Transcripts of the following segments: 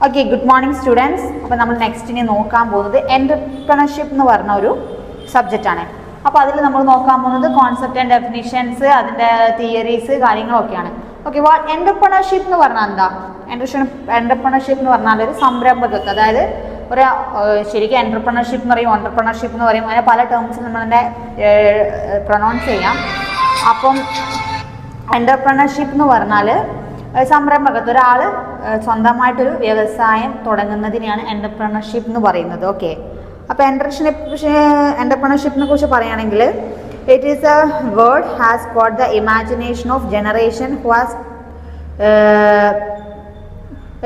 Okay, good morning students. അപ്പോൾ നമ്മൾ next ഇനി നോക്കാൻ പോകുന്നത് എൻ്റർപ്രണർഷിപ്പ് എന്ന് പറഞ്ഞ ഒരു സബ്ജക്റ്റാണ്. അപ്പോൾ അതിൽ നമ്മൾ നോക്കാൻ പോകുന്നത് കോൺസെപ്റ്റ് ആൻഡ് ഡെഫിനിഷൻസ്, അതിൻ്റെ തിയറീസ്, കാര്യങ്ങളൊക്കെയാണ്. ഓക്കെ, എൻ്റർപ്രണർഷിപ്പ് എന്ന് പറഞ്ഞാൽ എന്താ? എൻ്റർപ്രണർഷിപ്പ് എന്ന് പറഞ്ഞാൽ ഒരു സംരംഭകത്വം, അതായത് ഒരു ശരിക്കും എൻ്റർപ്രണർഷിപ്പ് എന്ന് പറയും, ഓൺടർപ്രണർഷിപ്പ് എന്ന് പറയും, അങ്ങനെ പല ടേംസിൽ നമ്മളതിൻ്റെ പ്രൊനൗൺസ് ചെയ്യാം. അപ്പം എൻ്റർപ്രണർഷിപ്പ് എന്ന് പറഞ്ഞാൽ സംരംഭകത്വം, ഒരാൾ സ്വന്തമായിട്ടൊരു വ്യവസായം തുടങ്ങുന്നതിനെയാണ് എൻ്റർപ്രണർഷിപ്പ് എന്ന് പറയുന്നത്. ഓക്കെ, അപ്പോൾ എൻ്റർപ്രണർഷിപ്പിനെ കുറിച്ച് പറയുകയാണെങ്കിൽ it is A word has got the imagination of generation who has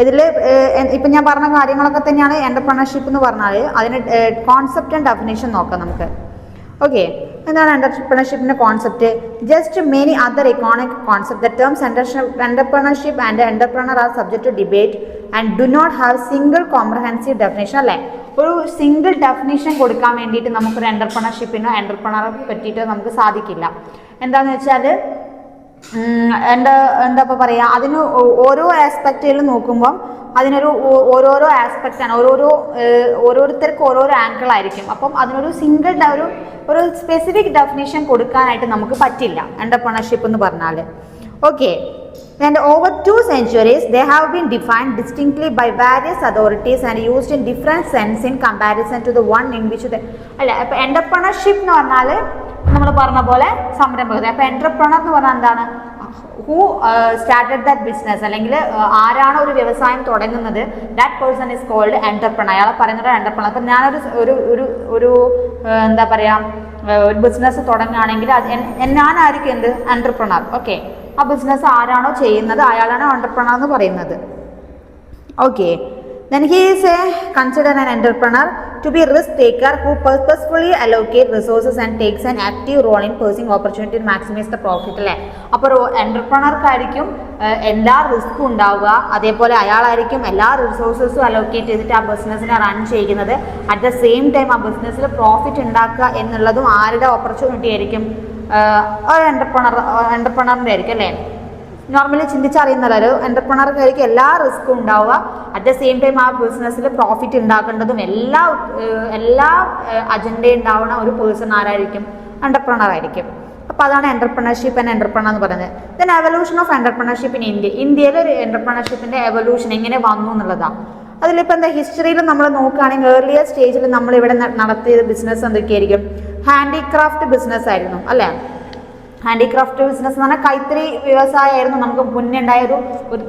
ഇതിൽ ഇപ്പം ഞാൻ പറഞ്ഞ കാര്യങ്ങളൊക്കെ തന്നെയാണ് എൻ്റർപ്രണർഷിപ്പ് എന്ന് പറഞ്ഞാൽ. അതിന് കോൺസെപ്റ്റ് ആൻഡ് ഡെഫിനേഷൻ നോക്കാം നമുക്ക്. ഓക്കെ, എന്താണ് എൻ്റർപ്രണർഷിപ്പിൻ്റെ concept? Just many other economic concept. The terms entrepreneurship and entrepreneur are subject to debate and do not have single comprehensive definition. അല്ലേ, ഒരു സിംഗിൾ ഡെഫിനേഷൻ കൊടുക്കാൻ വേണ്ടിയിട്ട് നമുക്കൊരു എൻ്റർപ്രണർഷിപ്പിനോ എൻ്റർപ്രണറെ പറ്റിയിട്ട് നമുക്ക് സാധിക്കില്ല. എന്താണെന്ന് വെച്ചാൽ എന്താ ഇപ്പോൾ പറയുക, അതിന് ഓരോ ആസ്പെക്റ്റിൽ നോക്കുമ്പം അതിനൊരു ഓരോരോ ആസ്പെക്റ്റാണ്, ഓരോരുത്തർക്ക് ഓരോരോ ആംഗിൾ ആയിരിക്കും. അപ്പം അതിനൊരു സിംഗിൾ ഒരു സ്പെസിഫിക് ഡെഫിനേഷൻ കൊടുക്കാനായിട്ട് നമുക്ക് പറ്റില്ല എൻ്റർപ്രണർഷിപ്പ് എന്ന് പറഞ്ഞാൽ. Okay, and over 2 centuries they have been defined distinctly by various authorities and used in different sense in comparison to the one in which അല്ലേ. അപ്പോൾ എൻ്റർപ്രണർഷിപ്പ് എന്ന് പറഞ്ഞാൽ നമ്മൾ പറഞ്ഞ പോലെ സംരംഭകത. അപ്പോൾ എൻ്റർപ്രണർ എന്ന് പറഞ്ഞാൽ എന്താണ്? ഹൂ സ്റ്റാർട്ടഡ് ദാറ്റ് ബിസിനസ്, അല്ലെങ്കിൽ ആരാണോ ഒരു വ്യവസായം തുടങ്ങുന്നത്, that person is called entrepreneur. അയാളെ പറയുന്നത് എൻ്റർപ്രണർ. അപ്പം ഞാനൊരു ഒരു എന്താ പറയുക, ഒരു ബിസിനസ് തുടങ്ങുകയാണെങ്കിൽ ഞാനായിരിക്കും എന്ത്? എൻ്റർപ്രണർ. ഓക്കെ, ആ ബിസിനസ് ആരാണോ ചെയ്യുന്നത് അയാളാണ് എൻ്റർപ്രണർ എന്ന് പറയുന്നത്. Okay, then he is considered an entrepreneur to be risk taker who purposefully allocate resources and takes an active role in pursuing opportunity to maximize the profit. അല്ലേ, അപ്പോൾ എൻ്റർപ്രണർക്കായിരിക്കും എല്ലാ റിസ്ക്കും ഉണ്ടാവുക, അതേപോലെ അയാളായിരിക്കും എല്ലാ റിസോഴ്സസും അലോക്കേറ്റ് ചെയ്തിട്ട് ആ ബിസിനസ്സിനെ റൺ ചെയ്യുന്നത്. അറ്റ് ദ സെയിം ടൈം ആ ബിസിനസ്സിൽ പ്രോഫിറ്റ് ഉണ്ടാക്കുക എന്നുള്ളതും ആരുടെ ഓപ്പർച്യൂണിറ്റി ആയിരിക്കും? ഒരു എൻ്റർപ്രണറിൻ്റെ ആയിരിക്കും. അല്ലേ, നോർമലി ചിന്തിച്ചറിയുന്നല്ലോ, ഒരു എൻ്റർപ്രണർക്കായിരിക്കും എല്ലാ റിസ്ക്കും ഉണ്ടാവുക. അറ്റ് ദ സെയിം ടൈം ആ ബിസിനസ്സിൽ പ്രോഫിറ്റ് ഉണ്ടാക്കേണ്ടതും എല്ലാ അജണ്ട ഉണ്ടാവുന്ന ഒരു പേഴ്സൺ ആരായിരിക്കും? എൻ്റർപ്രണർ ആയിരിക്കും. അപ്പോൾ അതാണ് എൻ്റർപ്രണർഷിപ്പ് ആൻഡ് എൻ്റർപ്രണർ എന്ന് പറയുന്നത്. Then evolution of entrepreneurship in ഇന്ത്യയിൽ ഒരു എൻ്റർപ്രണർഷിപ്പിൻ്റെ എവല്യൂഷൻ എങ്ങനെ വന്നു എന്നുള്ളതാണ്. അതിലിപ്പോൾ എന്താ, ഹിസ്റ്ററിയിൽ നമ്മൾ നോക്കുകയാണെങ്കിൽ ഏർലിയർ സ്റ്റേജിൽ നമ്മളിവിടെ നടത്തിയ ബിസിനസ് എന്തൊക്കെയായിരിക്കും? ഹാൻഡിക്രാഫ്റ്റ് ബിസിനസ് ആയിരുന്നു. അല്ലേ, ഹാൻഡിക്രാഫ്റ്റ് ബിസിനസ് എന്ന് പറഞ്ഞാൽ കൈത്തറി വ്യവസായമായിരുന്നു നമുക്ക് മുന്നേ ഉണ്ടായ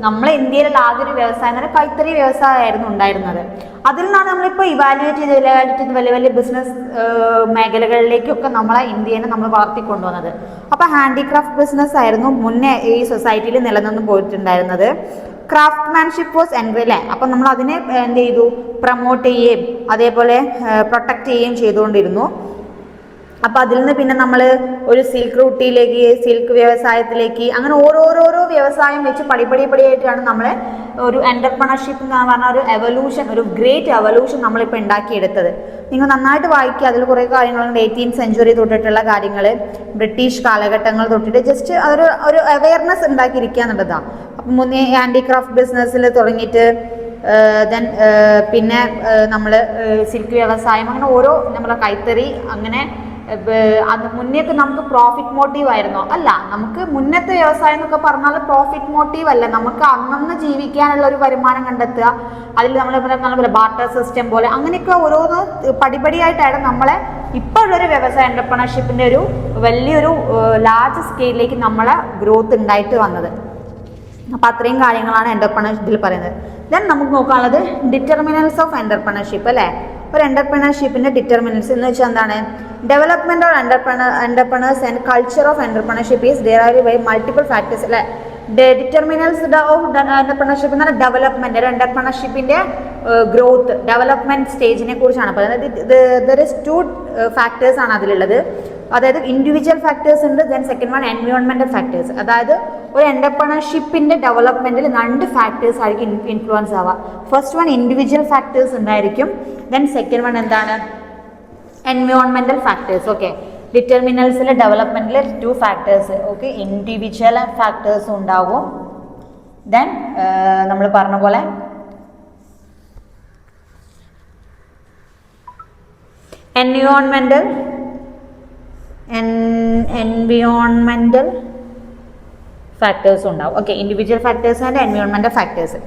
നമ്മളെ ഇന്ത്യയിലുള്ള ആകെ ഒരു വ്യവസായം എന്ന് പറഞ്ഞാൽ കൈത്തറി വ്യവസായമായിരുന്നു ഉണ്ടായിരുന്നത്. അതിൽ നിന്നാണ് നമ്മളിപ്പോൾ ഇവാലുവേറ്റ് ചെയ്ത് വലിയ വലിയ ബിസിനസ് മേഖലകളിലേക്കൊക്കെ നമ്മളെ ഇന്ത്യനെ നമ്മൾ വളർത്തിക്കൊണ്ടുവന്നത്. അപ്പോൾ ഹാൻഡിക്രാഫ്റ്റ് ബിസിനസ് ആയിരുന്നു മുന്നേ ഈ സൊസൈറ്റിയിൽ നിലനിന്ന് പോയിട്ടുണ്ടായിരുന്നത്. Craftsmanship was encourage. അപ്പം നമ്മൾ അതിനെ എന്ത് ചെയ്തു? പ്രൊമോട്ട് ചെയ്യുകയും അതേപോലെ പ്രൊട്ടക്റ്റ് ചെയ്യുകയും ചെയ്തുകൊണ്ടിരുന്നു. അപ്പോൾ അതിൽ നിന്ന് പിന്നെ നമ്മൾ ഒരു സിൽക്ക് റൂട്ടിലേക്ക്, സിൽക്ക് വ്യവസായത്തിലേക്ക്, അങ്ങനെ ഓരോരോ വ്യവസായം വെച്ച് പടിയായിട്ടാണ് നമ്മൾ ഒരു എൻ്റർപ്രണർഷിപ്പ് എന്ന് പറഞ്ഞ ഒരു എവല്യൂഷൻ, ഒരു ഗ്രേറ്റ് എവല്യൂഷൻ നമ്മളിപ്പോൾ ഉണ്ടാക്കിയെടുത്തത്. നിങ്ങൾ നന്നായിട്ട് വായിക്കുക, അതിൽ കുറേ കാര്യങ്ങളുണ്ട്. 18th century തൊട്ടിട്ടുള്ള കാര്യങ്ങൾ, ബ്രിട്ടീഷ് കാലഘട്ടങ്ങൾ തൊട്ടിട്ട് ജസ്റ്റ് ഒരു അവയർനെസ് ഉണ്ടാക്കിയിരിക്കുക എന്നുള്ളതാണ്. അപ്പം മുന്നേ ഹാൻഡിക്രാഫ്റ്റ് ബിസിനസ്സിൽ തുടങ്ങിയിട്ട് ദെൻ പിന്നെ നമ്മൾ സിൽക്ക് വ്യവസായം, അങ്ങനെ ഓരോ നമ്മളെ കൈത്തറി, അങ്ങനെ അത് മുന്നേക്ക് നമുക്ക് പ്രോഫിറ്റ് മോട്ടീവ് ആയിരുന്നോ? അല്ല, നമുക്ക് മുന്നത്തെ വ്യവസായം എന്നൊക്കെ പറഞ്ഞാൽ പ്രോഫിറ്റ് മോട്ടീവ് അല്ല, നമുക്ക് അന്നന്ന് ജീവിക്കാനുള്ള ഒരു വരുമാനം കണ്ടെത്തുക. അതിൽ നമ്മൾ ബാർട്ടർ സിസ്റ്റം പോലെ അങ്ങനെയൊക്കെ ഓരോന്ന് പടിപടിയായിട്ടാണ് നമ്മളെ ഇപ്പോൾ ഉള്ളൊരു വ്യവസായ എൻ്റർപ്രണർഷിപ്പിൻ്റെ ഒരു വലിയൊരു ലാർജ് സ്കെയിലിലേക്ക് നമ്മളെ ഗ്രോത്ത് ഉണ്ടായിട്ട് വന്നത്. അപ്പോൾ അത്രയും കാര്യങ്ങളാണ് എൻ്റർപ്രണർഷിപ്പിൽ പറയുന്നത്. ദെൻ നമുക്ക് നോക്കാനുള്ളത് ഡിറ്റർമിനൽസ് ഓഫ് എൻ്റർപ്രണർഷിപ്പ്. അല്ലേ, ഒരു എൻ്റർപ്രണർഷിപ്പിൻ്റെ ഡിറ്റർമിനൽസ് എന്ന് വെച്ചാൽ എന്താണ്? Development of entrepreneurs and culture of entrepreneurship is derived by multiple factors. അല്ലേ, ഡിറ്റർമിനൽസ് ഓഫ് എൻ്റർപ്രണർഷിപ്പ് എന്ന് പറഞ്ഞാൽ ഡെവലപ്മെൻറ്റ്, ഒരു എൻ്റർപ്രണർഷിപ്പിൻ്റെ ഗ്രോത്ത്, ഡെവലപ്മെൻറ്റ് സ്റ്റേജിനെ കുറിച്ചാണ് പറയുന്നത്. ദർ ഇസ് 2 ഫാക്ടേഴ്സ് ആണ് അതിലുള്ളത്. അതായത് ഇൻഡിവിജ്വൽ ഫാക്ടേഴ്സ് ഉണ്ട്, then second one environmental factors. അതായത് ഒരു എൻ്റർപ്രണർഷിപ്പിൻ്റെ ഡെവലപ്മെൻറ്റിൽ 2 ഫാക്ടേഴ്സ് ആയിരിക്കും ഇൻഫ്ലുവൻസ് ആവുക. ഫസ്റ്റ് വൺ ഇൻഡിവിജ്വൽ ഫാക്ടേഴ്സ് ഉണ്ടായിരിക്കും, ദെൻ സെക്കൻഡ് വൺ എന്താണ്? Environmental factors. ഓക്കെ, ഡിറ്റർമിനൽസിലെ ഡെവലപ്മെൻറ്റിൽ 2 ഫാക്ടേഴ്സ്. ഓക്കെ, ഇൻഡിവിജ്വൽ ഫാക്ടേഴ്സും ഉണ്ടാവും, ദെൻ നമ്മൾ പറഞ്ഞ പോലെ എൻവിയോൺമെൻറ്റൽ ഫാക്ടേഴ്സ് ഉണ്ടാവും. Okay, individual factors and environmental factors.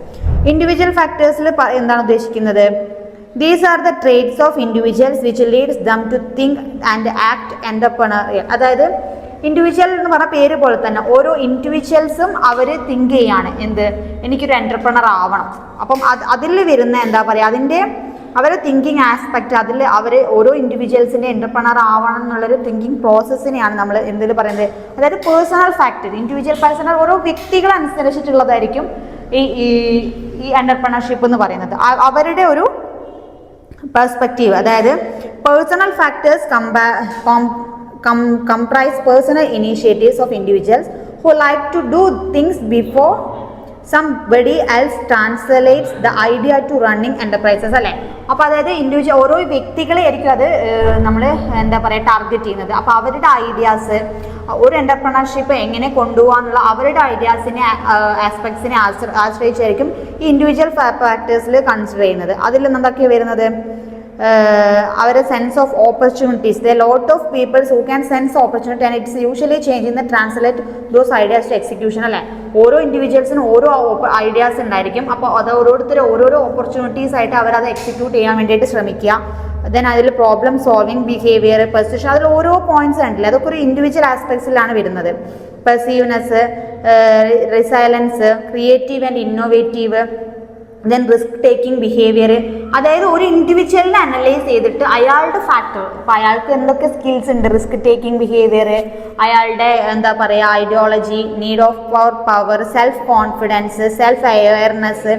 Individual ഫാക്ടേഴ്സിൽ എന്താണ് ഉദ്ദേശിക്കുന്നത്? These are the traits of individuals which leads them to think and act entrepreneurial. അതായത് ഇൻഡിവിജ്വൽ എന്ന് പറഞ്ഞ പേര് പോലെ തന്നെ ഓരോ ഇൻഡിവിജ്വൽസും അവർ തിങ്ക് ചെയ്യാണ് എനിക്കൊരു എന്റർപ്രണർ ആവണം. അപ്പം അതിൽ വരുന്ന എന്താ പറയുക, അതിൻ്റെ അവരെ തിങ്കിങ് ആസ്പെക്റ്റ്, അതിൽ അവർ ഓരോ ഇൻഡിവിജ്വൽസിൻ്റെ എന്റർപ്രണർ ആവണം എന്നുള്ളൊരു തിങ്കിങ് പ്രോസസ്സിനെയാണ് നമ്മൾ എന്തിൽ പറയുന്നത്, അതായത് പേഴ്സണൽ ഫാക്ടർ. ഇൻഡിവിജ്വൽ പേഴ്സണൽ ഓരോ വ്യക്തികളനുസരിച്ചിട്ടുള്ളതായിരിക്കും ഈ എന്റർപ്രണർഷിപ്പ് എന്ന് പറയുന്നത്. അവരുടെ ഒരു പെർസ്പെക്റ്റീവ്, അതായത് personal factors comprise personal initiatives of individuals who like to do things before somebody else translates the idea to running enterprises. അല്ലേ? അപ്പോൾ അതായത് ഇൻഡിവിജ്വൽ ഓരോ വ്യക്തികളെ ആയിരിക്കും അത് നമ്മൾ എന്താ പറയുക ടാർഗറ്റ് ചെയ്യുന്നത്. അപ്പോൾ അവരുടെ ഐഡിയാസ്, ഒരു എന്റർപ്രണർഷിപ്പ് എങ്ങനെ കൊണ്ടുപോകാന്നുള്ള അവരുടെ ഐഡിയാസിനെ ആസ്പെക്ട്സിനെ ആശ്രയിച്ചായിരിക്കും ഈ ഇൻഡിവിജ്വൽ ഫാക്ടേഴ്സിൽ കൺസിഡർ ചെയ്യുന്നത്. അതിൽ എന്തൊക്കെയാണ് വരുന്നത്? our sense of opportunities. There are a lot of people who can sense opportunity and it's usually changing the translate those ideas to execution. അല്ലേ? ഓരോ ഇൻഡിവിജ്വൽസിനും ഓരോ ഐഡിയാസ് ഉണ്ടായിരിക്കും. അപ്പോൾ അത് ഓരോരോ ഓപ്പർച്യൂണിറ്റീസ് ആയിട്ട് അവരത് എക്സിക്യൂട്ട് ചെയ്യാൻ വേണ്ടിയിട്ട് ശ്രമിക്കുക. ദെൻ അതിൽ പ്രോബ്ലം സോൾവിങ്, ബിഹേവിയർ, പെർസെപ്ഷൻ, അതിൽ ഓരോ പോയിന്റ്സ് ഉണ്ടല്ലേ, അതൊക്കെ ഒരു ഇൻഡിവിജ്വൽ ആസ്പെക്ട്സിലാണ് വരുന്നത്. Perceptiveness, resilience, creative and innovative, then risk taking behaviour. അതായത് ഒരു ഇൻഡിവിജ്വലിനെ അനലൈസ് ചെയ്തിട്ട് അയാളുടെ ഫാക്ടർ, ഇപ്പോൾ അയാൾക്ക് എന്തൊക്കെ സ്കിൽസ് ഉണ്ട്, റിസ്ക് ടേക്കിംഗ് ബിഹേവിയർ, അയാളുടെ എന്താ പറയുക ideology, need of power, self confidence, self awareness,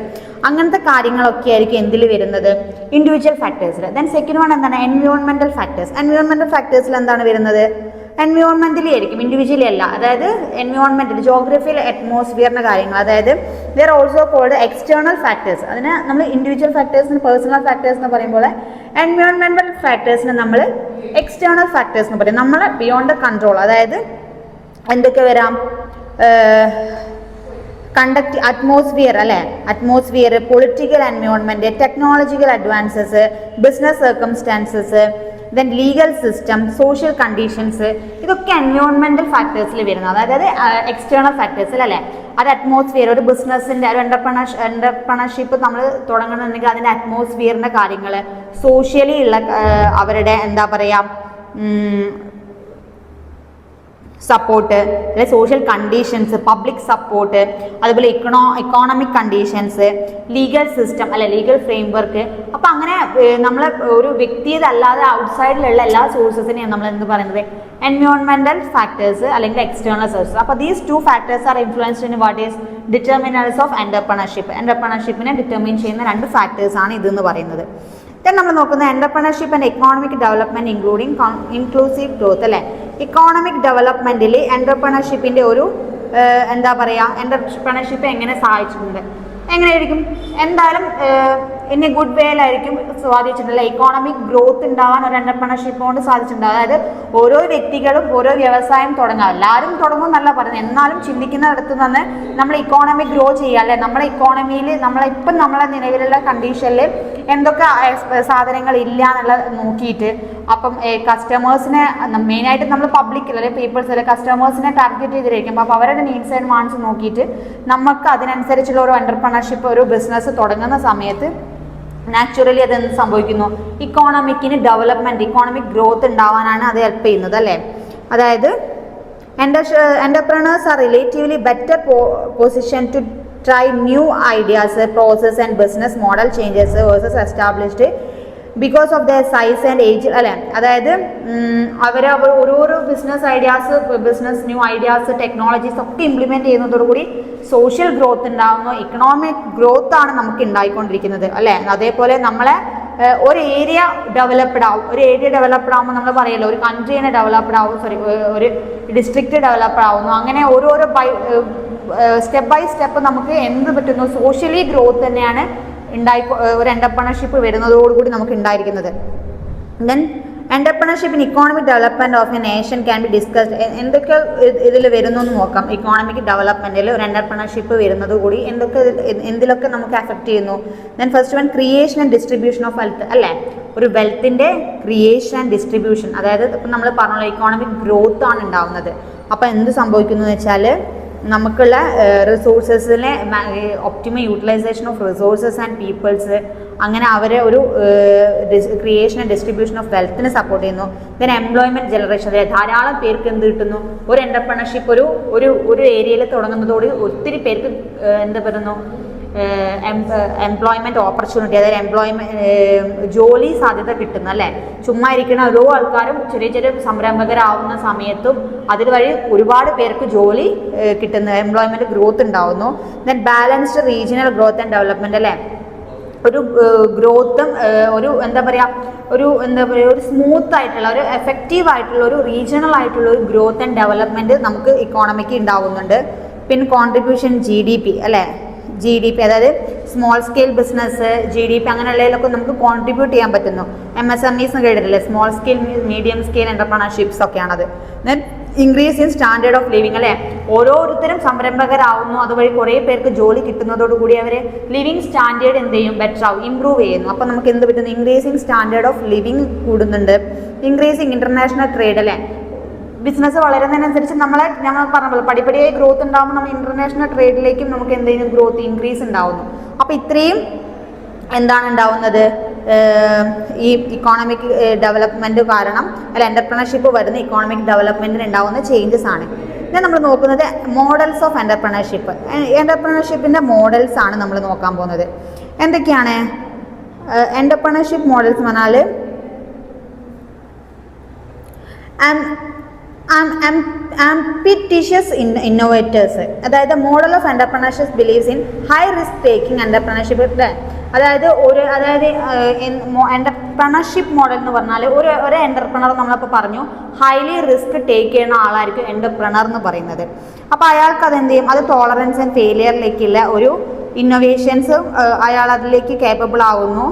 അങ്ങനത്തെ കാര്യങ്ങളൊക്കെ ആയിരിക്കും എന്തിൽ വരുന്നത്? ഇൻഡിവിജ്വൽ ഫാക്ടേഴ്സിൽ. ദെൻ സെക്കൻഡ് വൺ എന്താണ്? Environmental factors. എൻവിയോൺമെൻറ്റൽ ഫാക്ടേഴ്സിൽ എന്താണ് വരുന്നത്? എൻവിയോൺമെന്റലി ആയിരിക്കും, ഇൻഡിവിജ്വലി അല്ല. അതായത് എൻവിയോൺമെന്റൽ, ജോഗ്രഫിയിൽ അറ്റ്മോസ്ഫിയറിന്റെ കാര്യങ്ങൾ, അതായത് they're also called external factors. അതിന് നമ്മൾ ഇൻഡിവിജ്വൽ ഫാക്ടേഴ്സിന് പേഴ്സണൽ ഫാക്ടേഴ്സ് എന്ന് പറയുമ്പോൾ എൻവിയോൺമെന്റൽ ഫാക്ടേഴ്സിന് നമ്മൾ എക്സ്റ്റേണൽ ഫാക്ടേഴ്സ് എന്ന് പറയും. നമ്മൾ ബിയോണ്ട് കൺട്രോൾ, അതായത് എന്തൊക്കെ വരാം? കണ്ടക്ട്, അറ്റ്മോസ്ഫിയർ അല്ലേ, atmosphere, political environment, technological advances, business circumstances, then legal system, social conditions, ഇതൊക്കെ എൻവിയോൺമെന്റൽ ഫാക്ടേഴ്സിൽ വരുന്നത്. അതായത് എക്സ്റ്റേണൽ ഫാക്ടേഴ്സിൽ അല്ലേ. അത് അറ്റ്മോസ്ഫിയർ, ഒരു ബിസിനസ്സിന്റെ ഒരു എന്റർപ്രണർഷിപ്പ് നമ്മൾ തുടങ്ങണമെന്നുണ്ടെങ്കിൽ അതിന്റെ അറ്റ്മോസ്ഫിയറിന്റെ കാര്യങ്ങൾ, സോഷ്യലി ഉള്ള അവരുടെ എന്താ പറയുക സപ്പോർട്ട്, അല്ലെ സോഷ്യൽ കണ്ടീഷൻസ്, പബ്ലിക് സപ്പോർട്ട്, അതുപോലെ ഇക്കോണമിക് കണ്ടീഷൻസ്, ലീഗൽ സിസ്റ്റം അല്ലെ ലീഗൽ ഫ്രെയിം വർക്ക്. അപ്പം അങ്ങനെ നമ്മൾ ഒരു വ്യക്തിയതല്ലാതെ ഔട്ട്സൈഡിലുള്ള എല്ലാ സോഴ്സസിനെയും നമ്മൾ എന്ത് പറയുന്നത്? എൻവിയോൺമെന്റൽ ഫാക്ടേഴ്സ് അല്ലെങ്കിൽ എക്സ്റ്റേണൽ സോഴ്സസ്. അപ്പോൾ these two factors are influenced in what is determiners of entrepreneurship. എന്റർപ്രണർഷിപ്പിനെ ഡിറ്റർമിൻ ചെയ്യുന്ന രണ്ട് ഫാക്ടേഴ്സാണ് ഇതെന്ന് പറയുന്നത്. നമ്മൾ നോക്കുന്ന entrepreneurship and economic development inclusive growth അല്ലേ. ഇക്കോണമിക് ഡെവലപ്മെന്റിൽ എന്റർപ്രണർഷിപ്പിന്റെ ഒരു എന്താ പറയുക, എന്റർപ്രണർഷിപ്പ് എങ്ങനെ സഹായിച്ചിട്ടുണ്ട്? എങ്ങനെയായിരിക്കും? എന്തായാലും ഇൻ എ ഗുഡ് വേയിലായിരിക്കും സ്വാധീനിച്ചിട്ടുള്ള ഇക്കോണമിക് ഗ്രോത്ത് ഉണ്ടാകാൻ ഒരു എന്റർപ്രണർഷിപ്പ് കൊണ്ട് സാധിച്ചിട്ടുണ്ട്. അതായത് ഓരോ വ്യക്തികളും ഓരോ വ്യവസായം തുടങ്ങാം, എല്ലാവരും തുടങ്ങും എന്നല്ല പറയുന്നത്, എന്നാലും ചിന്തിക്കുന്നിടത്ത് നിന്ന് നമ്മൾ ഇക്കോണമി ഗ്രോ ചെയ്യുക അല്ലെ. നമ്മളെ ഇക്കോണമിയിൽ നമ്മളെ നിലവിലുള്ള കണ്ടീഷനിൽ എന്തൊക്കെ സാധനങ്ങൾ ഇല്ല എന്നുള്ളത് നോക്കിയിട്ട്, അപ്പം കസ്റ്റമേഴ്സിനെ മെയിനായിട്ട് നമ്മൾ പബ്ലിക്കിൽ അല്ലെങ്കിൽ പീപ്പിൾസ് അല്ലെങ്കിൽ കസ്റ്റമേഴ്സിനെ ടാർഗറ്റ് ചെയ്തിരിക്കും. അപ്പോൾ അവരുടെ നീഡ്സ് ആൻഡ് വാണ്ട്സ് നോക്കിയിട്ട് നമുക്ക് അതിനനുസരിച്ചുള്ള ഒരു എന്റർപ്രണർഷിപ്പ്, ഒരു ബിസിനസ് തുടങ്ങുന്ന സമയത്ത് നാച്ചുറലി അതെന്ത് സംഭവിക്കുന്നു? ഇക്കോണമിക്കിന് ഡെവലപ്മെന്റ്, ഇക്കോണമിക് ഗ്രോത്ത് ഉണ്ടാവാനാണ് അത് ഹെൽപ്പ് ചെയ്യുന്നത് അല്ലേ. അതായത് entrepreneurs are relatively better position to try new ideas, process and business model changes versus established because of their size and age അല്ലേ. അതായത് അവർ ഓരോരോ business ideas, new ideas, technologies ഒക്കെ implement ചെയ്യുന്നതോടുകൂടി social growth ഉണ്ടാകുന്നു, economic growth ആണ് നമുക്ക് ഉണ്ടായിക്കൊണ്ടിരിക്കുന്നത് അല്ലേ. അതേപോലെ നമ്മളെ ഒരു ഏരിയ ഡെവലപ്ഡ് ആകുമ്പോൾ നമ്മൾ പറയല്ലോ ഒരു കൺട്രീനെ ഡെവലപ്ഡ് ആവും, ഒരു ഡിസ്ട്രിക്റ്റ് ഡെവലപ്ഡ് ആവുന്നു. അങ്ങനെ ഓരോരോ സ്റ്റെപ്പ് ബൈ സ്റ്റെപ്പ് നമുക്ക് എന്ത് പറ്റുന്നു? സോഷ്യലി ഗ്രോത്ത് തന്നെയാണ് ഒരു എന്റർപ്രണർഷിപ്പ് വരുന്നതോടുകൂടി നമുക്ക് ഉണ്ടായിരിക്കുന്നത്. Then entrepreneurship in economic development of A nation can be discussed. എന്തൊക്കെ ഇതിൽ വരുന്നു എന്ന് നോക്കാം. ഇക്കോണമിക് ഡെവലപ്മെന്റിൽ ഒരു എന്റർപ്രണർഷിപ്പ് വരുന്നത് കൂടി എന്തിലൊക്കെ നമുക്ക് അഫക്റ്റ് ചെയ്യുന്നു? Then first one creation and distribution of wealth അല്ലേ. ഒരു വെൽത്തിൻ്റെ ക്രിയേഷൻ ആൻഡ് ഡിസ്ട്രിബ്യൂഷൻ, അതായത് ഇപ്പം നമ്മൾ പറഞ്ഞല്ലോ ഇക്കോണമിക് ഗ്രോത്ത് ആണ് ഉണ്ടാവുന്നത്. അപ്പോൾ എന്ത് സംഭവിക്കുന്നു എന്ന് വെച്ചാൽ നമുക്കുള്ള റിസോഴ്സസിലെ optimal utilization of resources and peoples, അങ്ങനെ അവരെ ഒരു ക്രിയേഷൻ ആൻഡ് ഡിസ്ട്രിബ്യൂഷൻ ഓഫ് വെൽത്തിനെ സപ്പോർട്ട് ചെയ്യുന്നു. ദെൻ എംപ്ലോയ്മെൻറ്റ് ജനറേഷൻ, അതായത് ധാരാളം പേർക്ക് എന്ത് കിട്ടുന്നു, ഒരു എൻ്റർപ്രണർഷിപ്പ് ഒരു ഏരിയയിൽ തുടങ്ങുന്നതോട് ഒത്തിരി പേർക്ക് എന്താ പറയുന്നു എംപ്ലോയ്മെൻറ്റ് ഓപ്പർച്യൂണിറ്റി, അതായത് ജോലി സാധ്യത കിട്ടുന്നു അല്ലേ. ചുമ്മാ ഇരിക്കുന്ന ഓരോ ആൾക്കാരും ചെറിയ ചെറിയ സംരംഭകരാവുന്ന സമയത്തും അതുവഴി ഒരുപാട് പേർക്ക് ജോലി കിട്ടുന്നു, എംപ്ലോയ്മെൻറ്റ് ഗ്രോത്ത് ഉണ്ടാവുന്നു. Then balanced regional growth and development അല്ലേ, ഒരു ഗ്രോത്തും ഒരു എന്താ പറയുക ഒരു സ്മൂത്ത് ആയിട്ടുള്ള ഒരു എഫക്റ്റീവ് ആയിട്ടുള്ള ഒരു റീജിയണൽ ആയിട്ടുള്ള ഒരു ഗ്രോത്ത് ആൻഡ് ഡെവലപ്മെൻറ്റ് നമുക്ക് ഇക്കോണമിക്ക് ഉണ്ടാവുന്നുണ്ട്. പിന്നെ കോൺട്രിബ്യൂഷൻ GDP അല്ലേ, GDP അതായത് സ്മോൾ സ്കെയിൽ ബിസിനസ് GDP അങ്ങനെയുള്ളതിലൊക്കെ നമുക്ക് കോൺട്രിബ്യൂട്ട് ചെയ്യാൻ പറ്റുന്നു. MSMEs എന്ന് കേട്ടിട്ടില്ലേ, small scale medium scale entrepreneurships ഒക്കെയാണത്. Then increase in standard of living അല്ലേ, ഓരോരുത്തരും സംരംഭകരാവുന്നു, അതുവഴി കുറേ പേർക്ക് ജോലി കിട്ടുന്നതോടുകൂടി അവർ ലിവിങ് സ്റ്റാൻഡേർഡ് എന്ത് ചെയ്യും, ബെറ്റർ ആവും, ഇമ്പ്രൂവ് ചെയ്യുന്നു. അപ്പോൾ നമുക്ക് എന്ത് പറ്റുന്നു, ഇൻക്രീസിങ് സ്റ്റാൻഡേർഡ് ഓഫ് ലിവിങ് കൂടുന്നുണ്ട്. ഇൻക്രീസിങ് ഇൻ്റർനാഷണൽ ട്രേഡ് അല്ലേ, ബിസിനസ് വളരുന്നതിനനുസരിച്ച് ഞങ്ങൾ പറഞ്ഞ പോലെ പടിപടിയായി ഗ്രോത്ത് ഉണ്ടാകുമ്പോൾ നമ്മൾ ഇൻ്റർനാഷണൽ ട്രേഡിലേക്കും നമുക്ക് എന്തെങ്കിലും ഗ്രോത്ത് ഇൻക്രീസ് ഉണ്ടാവുന്നു. അപ്പോൾ ഇത്രയും എന്താണ് ഉണ്ടാവുന്നത്, ഈ ഇക്കോണമിക് ഡെവലപ്മെൻറ്റ് കാരണം അല്ല എൻ്റർപ്രണർഷിപ്പ് വരുന്ന ഇക്കോണമിക് ഡെവലപ്മെൻറ്റിന് ഉണ്ടാവുന്ന ചേഞ്ചസ് ആണ്. പിന്നെ നമ്മൾ നോക്കുന്നത് മോഡൽസ് ഓഫ് എൻ്റർപ്രണർഷിപ്പ്. എൻ്റർപ്രണർഷിപ്പിൻ്റെ മോഡൽസ് ആണ് നമ്മൾ നോക്കാൻ പോകുന്നത്. എന്തൊക്കെയാണ് എൻ്റർപ്രണർഷിപ്പ് മോഡൽസ് എന്ന് പറഞ്ഞാൽ ambitious innovators, അതായത് model of entrepreneurship believes in high risk taking entrepreneurship. അതായത് എൻ്റർപ്രണർഷിപ്പ് മോഡൽ എന്ന് പറഞ്ഞാൽ ഒരു എൻ്റർപ്രണർ നമ്മളിപ്പോൾ പറഞ്ഞു ഹൈലി റിസ്ക് ടേക്ക് ചെയ്യുന്ന ആളായിരിക്കും എൻ്റർപ്രണർ എന്ന് പറയുന്നത്. അപ്പോൾ അയാൾക്ക് അതെന്ത് ചെയ്യും, അത് ടോളറൻസ് ആൻഡ് ഫെയിലിയറിലേക്കുള്ള ഒരു ഇന്നോവേഷൻസ് അയാൾ അതിലേക്ക് കേപ്പബിൾ ആവുന്നു.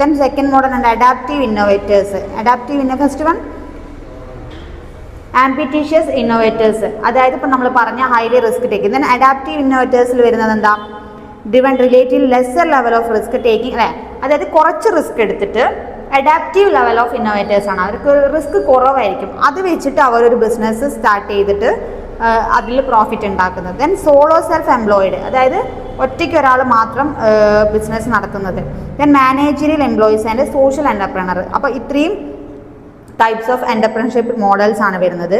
ദെൻ സെക്കൻഡ് മോഡൽ ഉണ്ട് adaptive innovators. First one ambitious innovators, അതായത് ഇപ്പോൾ നമ്മൾ പറഞ്ഞ highly risk taking. Then adaptive ഇന്നോവേറ്റേഴ്സിൽ വരുന്നത് എന്താ, driven relative lesser level of risk taking അല്ലേ, അതായത് കുറച്ച് റിസ്ക് എടുത്തിട്ട് അഡാപ്റ്റീവ് ലെവൽ ഓഫ് ഇന്നോവേറ്റേഴ്സ് ആണ്, അവർക്ക് റിസ്ക് കുറവായിരിക്കും, അത് വെച്ചിട്ട് അവരൊരു ബിസിനസ് സ്റ്റാർട്ട് ചെയ്തിട്ട് അതിൽ പ്രോഫിറ്റ് ഉണ്ടാക്കുന്നത്. ദെൻ സോളോ സെൽഫ് എംപ്ലോയിഡ്, അതായത് ഒറ്റയ്ക്ക് ഒരാൾ മാത്രം ബിസിനസ് നടത്തുന്നത്. Then managerial employees and social entrepreneur. അപ്പോൾ ഇത്രയും ടൈപ്സ് ഓഫ് എൻ്റർപ്രണർഷിപ്പ് മോഡൽസ് ആണ് വരുന്നത്.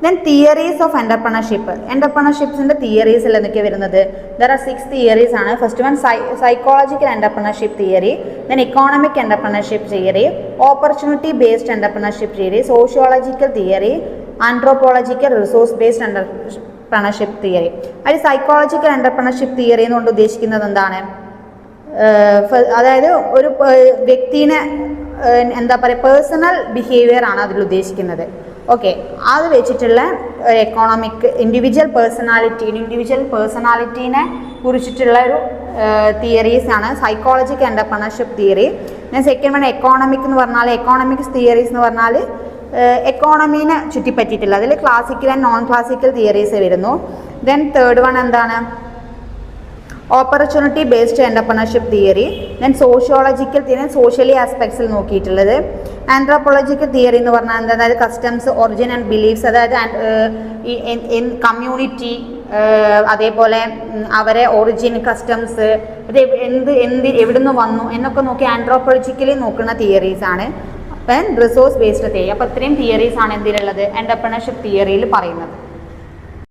ദെൻ തിയറീസ് ഓഫ് എൻ്റർപ്രണർഷിപ്സിൻ്റെ തിയറീസിൽ എന്തൊക്കെയാണ് വരുന്നത്, ദർ ആർ 6 തിയറീസ് ആണ്. First one psychological entrepreneurship theory, then economic entrepreneurship theory, opportunity based entrepreneurship theory, sociological theory, anthropological resource based entrepreneurship theory. അതിൽ psychological entrepreneurship theory എന്നുകൊണ്ട് ഉദ്ദേശിക്കുന്നത് എന്താണ്, അതായത് ഒരു വ്യക്തിനെ എന്താ പറയുക പേഴ്സണൽ ബിഹേവിയർ ആണ് അതിൽ ഉദ്ദേശിക്കുന്നത്. ഓക്കെ, അത് വെച്ചിട്ടുള്ള എക്കോണമിക് ഇൻഡിവിജ്വൽ പേഴ്സണാലിറ്റീനെ കുറിച്ചിട്ടുള്ള ഒരു തിയറീസ് ആണ് സൈക്കോളജിക്കൽ എൻ്റർപ്രണർഷിപ്പ് തിയറി. ഞാൻ സെക്കൻഡ് വൺ എക്കോണമിക് എന്ന് പറഞ്ഞാൽ എക്കോണമിക്സ് തിയറീസ് എന്ന് പറഞ്ഞാൽ എക്കോണമീനെ ചുറ്റിപ്പറ്റിയിട്ടുള്ള അതിൽ classical and non classical theories വരുന്നു. ദെൻ തേർഡ് വൺ എന്താണ്, opportunity based entrepreneurship theory. Then sociological theory, socially ആസ്പെക്ട്സിൽ നോക്കിയിട്ടുള്ളത്. ആന്ത്രോപോളജിക്കൽ തിയറി എന്ന് പറഞ്ഞാൽ എന്താ, അതായത് കസ്റ്റംസ്, ഒറിജിൻ ആൻഡ് ബിലീഫ്സ്, അതായത് കമ്മ്യൂണിറ്റി, അതേപോലെ അവരെ ഒറിജിൻ, കസ്റ്റംസ്, അത് എവിടുന്ന് വന്നു എന്നൊക്കെ നോക്കി ആന്ത്രോപോളജിക്കലി നോക്കുന്ന തിയറീസ് ആണ്. അപ്പം റിസോഴ്സ് ബേസ്ഡ് തിയറി. അപ്പോൾ ഇത്രയും തിയറീസ് ആണ് എന്തിലുള്ളത്, എൻ്റർപ്രണർഷിപ്പ് തിയറിയിൽ പറയുന്നത്.